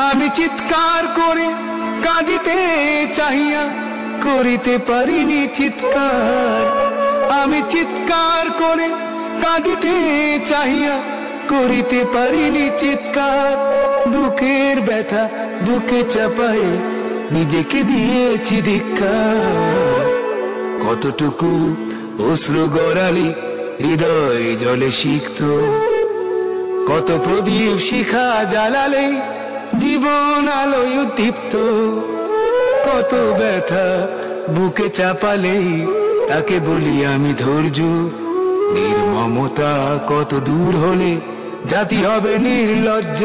আমি চিৎকার করে কাঁদিতে চাহিয়া করিতে পারিনি চিৎকার। আমি চিৎকার করে কাঁদিতে চাহিয়া করিতে পারিনি চিৎকার। বুকের ব্যথা বুকে চাপাই নিজেকে দিয়েছি ধিক্কার। কতটুকু অশ্রু গড়ালি হৃদয় জলে সিক্ত, কত প্রদীপ শিখা জ্বালালে জীবন আলোয় উদ্দীপ্ত। কত ব্যথা বুকে চাপালে তাকে বলি আমি ধৈর্য। নির্মমতা কত দূর হলে জাতি হবে নির্লজ্জ।